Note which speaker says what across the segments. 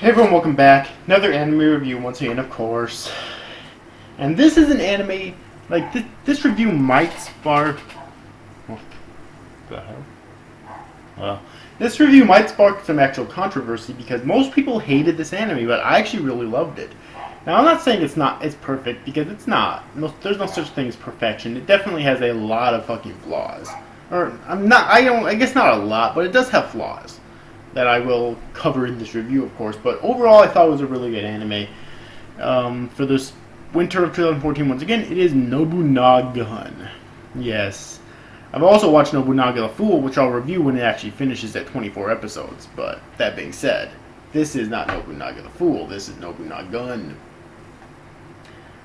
Speaker 1: Hey everyone, welcome back. Another anime review once again, of course. And this is an anime, like, this review might spark... What the hell? Well, this review might spark some actual controversy because most people hated this anime, but I actually really loved it. Now, I'm not saying it's perfect, because it's not. There's no such thing as perfection. It definitely has a lot of fucking flaws. I guess not a lot, but it does have flaws that I will cover in this review, of course. But overall, I thought it was a really good anime. For this winter of 2014, once again, it is Nobunagun. Yes. I've also watched Nobunagun the Fool, which I'll review when it actually finishes at 24 episodes. But that being said, this is not Nobunagun the Fool. This is Nobunagun.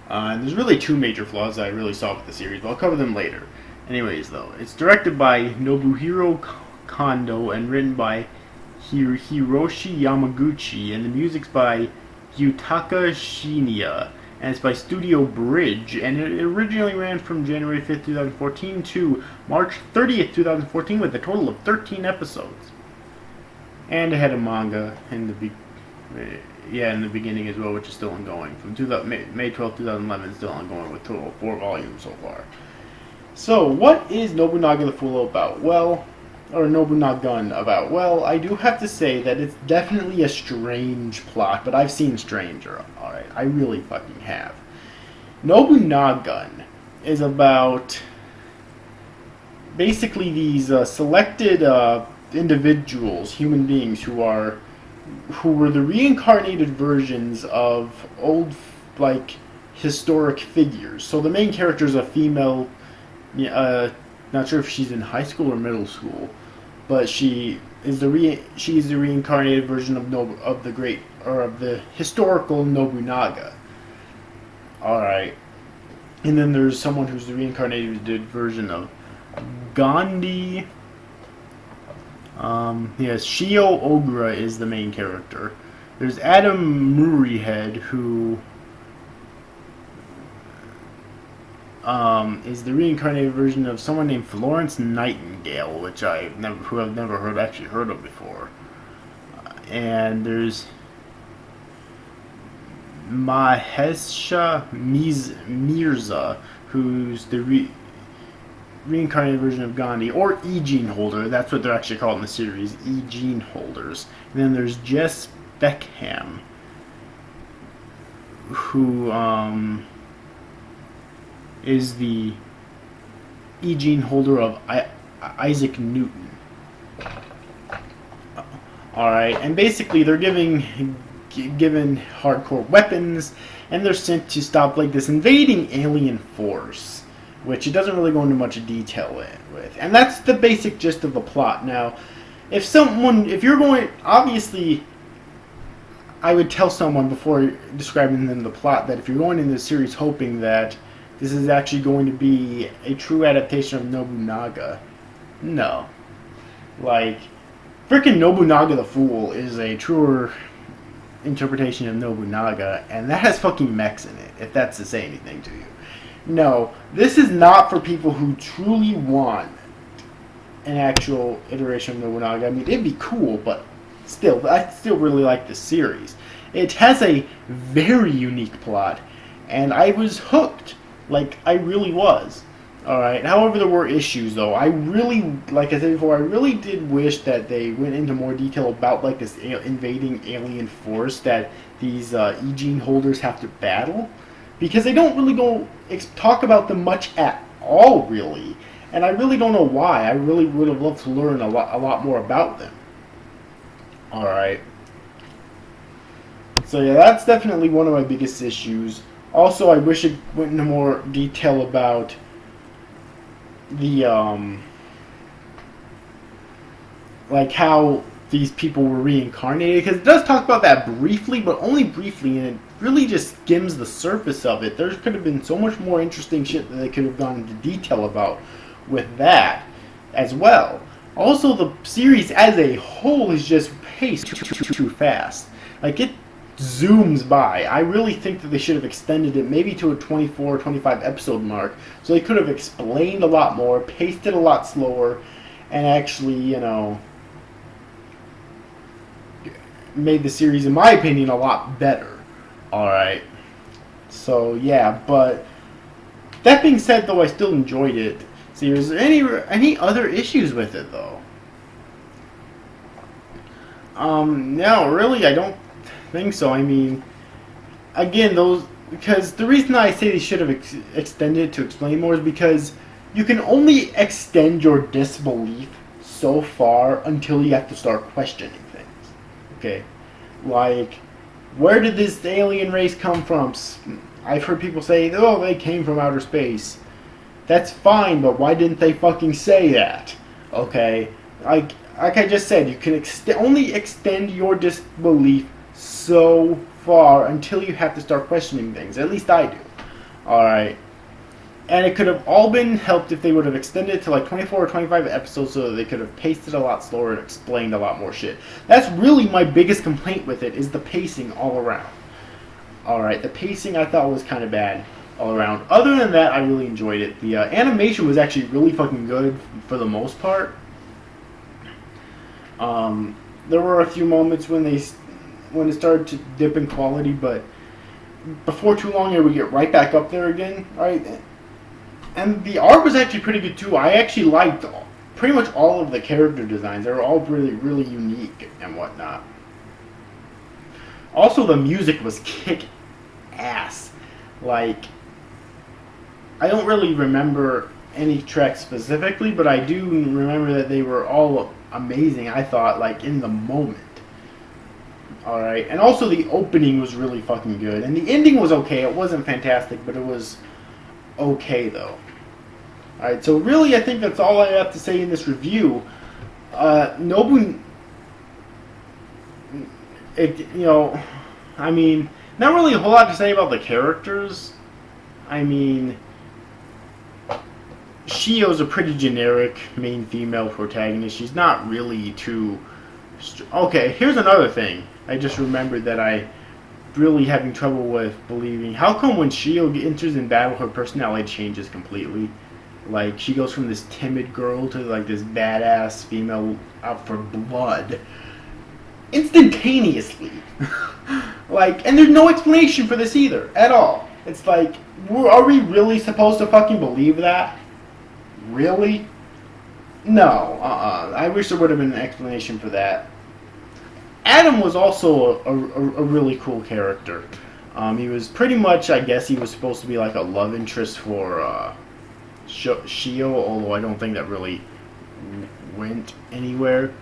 Speaker 1: And there's really two major flaws that I really saw with the series, but I'll cover them later. Anyways, though, it's directed by Nobuhiro Kondo and written by Hiroshi Yamaguchi, and the music's by Yutaka Shinya, and it's by Studio Bridge, and it originally ran from January 5th, 2014 to March 30th, 2014 with a total of 13 episodes. And it had a manga in the beginning as well, which is still ongoing. From May 12th, 2011, still ongoing with a total of 4 volumes so far. So, what is Nobunagun the Fool about? Nobunagun about? Well, I do have to say that it's definitely a strange plot, but I've seen stranger, alright? I really fucking have. Nobunagun is about basically these selected individuals, human beings, who were the reincarnated versions of old, like, historic figures. So the main character is a female, not sure if she's in high school or middle school, but she is the reincarnated version of the historical Nobunaga. All right, and then there's someone who's the reincarnated version of Gandhi. Yes, Shio Ogra is the main character. There's Adam Murrayhead, who is the reincarnated version of someone named Florence Nightingale, which I've never heard of before. And there's Mahesha Mirza, who's the reincarnated version of Gandhi, or E-Gene Holder. That's what they're actually called in the series, E-Gene Holders. And then there's Jess Beckham, who is the E-Gene Holder of Isaac Newton. Alright, and basically they're given hardcore weapons, and they're sent to stop like this invading alien force, which it doesn't really go into much detail with. And that's the basic gist of the plot. Now, if you're going, obviously, I would tell someone before describing them the plot that if you're going into the series hoping that this is actually going to be a true adaptation of Nobunaga, no. Like, freaking Nobunaga the Fool is a truer interpretation of Nobunaga, and that has fucking mechs in it, if that's to say anything to you. No, this is not for people who truly want an actual iteration of Nobunaga. I mean, it'd be cool, but still, I still really like this series. It has a very unique plot, and I was hooked. Like, I really was. Alright, however, there were issues, though. I really, like I said before, I really did wish that they went into more detail about, like, this invading alien force that these E-Gene Holders have to battle. Because they don't really talk about them much at all, really. And I really don't know why. I really would have loved to learn a lot more about them. Alright. So yeah, that's definitely one of my biggest issues. Also, I wish it went into more detail about the, like how these people were reincarnated, because it does talk about that briefly, but only briefly, and it really just skims the surface of it. There could have been so much more interesting shit that they could have gone into detail about with that as well. Also, the series as a whole is just paced too fast. Like, it zooms by. I really think that they should have extended it maybe to a 24, 25 episode mark, so they could have explained a lot more, paced it a lot slower, and actually, made the series, in my opinion, a lot better. Alright. So, yeah, but that being said, though, I still enjoyed it. See, is there any other issues with it, though? No, really, I don't think so. I mean, again, because the reason I say they should have extended to explain more is because you can only extend your disbelief so far until you have to start questioning things. Okay? Like, where did this alien race come from? I've heard people say, oh, they came from outer space. That's fine, but why didn't they fucking say that? Okay? Like I just said, you can only extend your disbelief so far until you have to start questioning things. At least I do. Alright? And it could have all been helped if they would have extended it to like 24 or 25 episodes so that they could have paced it a lot slower and explained a lot more shit. That's really my biggest complaint with it, is the pacing all around. Alright, the pacing I thought was kind of bad all around. Other than that, I really enjoyed it. The animation was actually really fucking good for the most part. There were a few moments when it started to dip in quality, but before too long it would get right back up there again. Right? And the art was actually pretty good too. I actually liked pretty much all of the character designs. They were all really, really unique and whatnot. Also, the music was kick ass. Like, I don't really remember any tracks specifically, but I do remember that they were all amazing, I thought, like, in the moment. Alright, and also the opening was really fucking good. And the ending was okay. It wasn't fantastic, but it was okay, though. Alright, so really I think that's all I have to say in this review. I mean, not really a whole lot to say about the characters. I mean, Shio's a pretty generic main female protagonist. She's not really too... Okay, here's another thing. I just remembered that I really having trouble with believing. How come when Shio enters in battle, her personality changes completely? Like, she goes from this timid girl to, like, this badass female out for blood. Instantaneously. Like, and there's no explanation for this either, at all. It's like, are we really supposed to fucking believe that? Really? No, I wish there would have been an explanation for that. Adam was also a really cool character. He was pretty much, I guess he was supposed to be like a love interest for Shio, although I don't think that really went anywhere.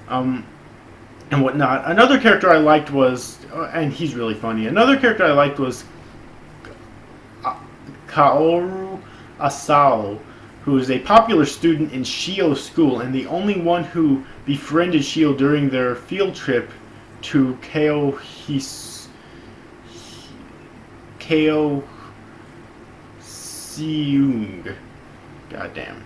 Speaker 1: And whatnot. Another character I liked was, and he's really funny, another character I liked was Kaoru Asao, who is a popular student in Shio's school and the only one who befriended Shio during their field trip to Kaohsiung. Goddamn.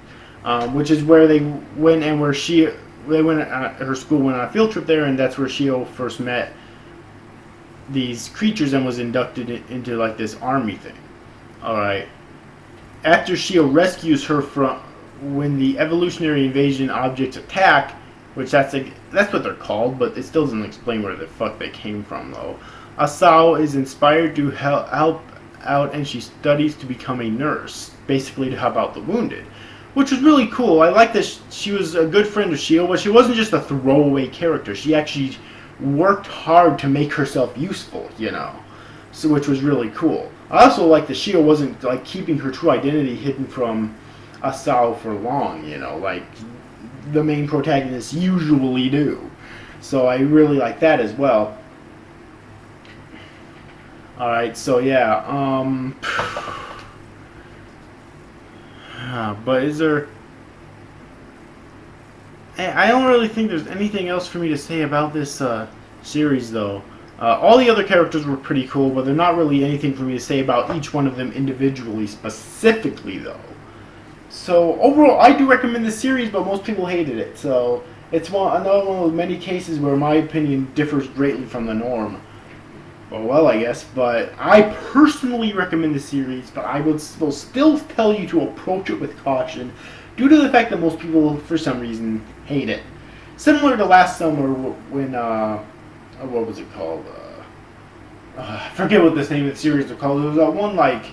Speaker 1: Which is where they went and where her school went on a field trip there, and that's where Shio first met these creatures and was inducted into like this army thing. Alright. After Shio rescues her from when the evolutionary invasion objects attack, which that's what they're called, but it still doesn't explain where the fuck they came from though. Asao is inspired to help out, and she studies to become a nurse, basically to help out the wounded, which was really cool. I like that she was a good friend of Shio, but she wasn't just a throwaway character. She actually worked hard to make herself useful, you know, so which was really cool. I also like that Shio wasn't like keeping her true identity hidden from Asao for long, you know, like the main protagonists usually do. So I really like that as well. Alright, so yeah, but is there... I don't really think there's anything else for me to say about this series, though. All the other characters were pretty cool, but there's not really anything for me to say about each one of them individually, specifically, though. So, overall, I do recommend this series, but most people hated it. So, it's another one of the many cases where my opinion differs greatly from the norm. Well, I guess, but I personally recommend the series, but I will still tell you to approach it with caution due to the fact that most people, for some reason, hate it. Similar to last summer when what was it called? I forget what this name of the series was called. It was that one like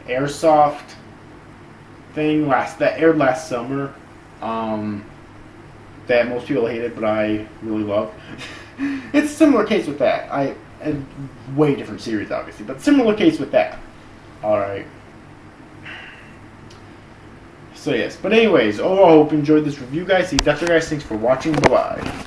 Speaker 1: airsoft thing that aired last summer. That most people hated, but I really love. It's a similar case with that. A way different series, obviously, but similar case with that. All right. So yes, but anyways, overall, I hope you enjoyed this review, guys. See you after, guys. Thanks for watching. Bye bye.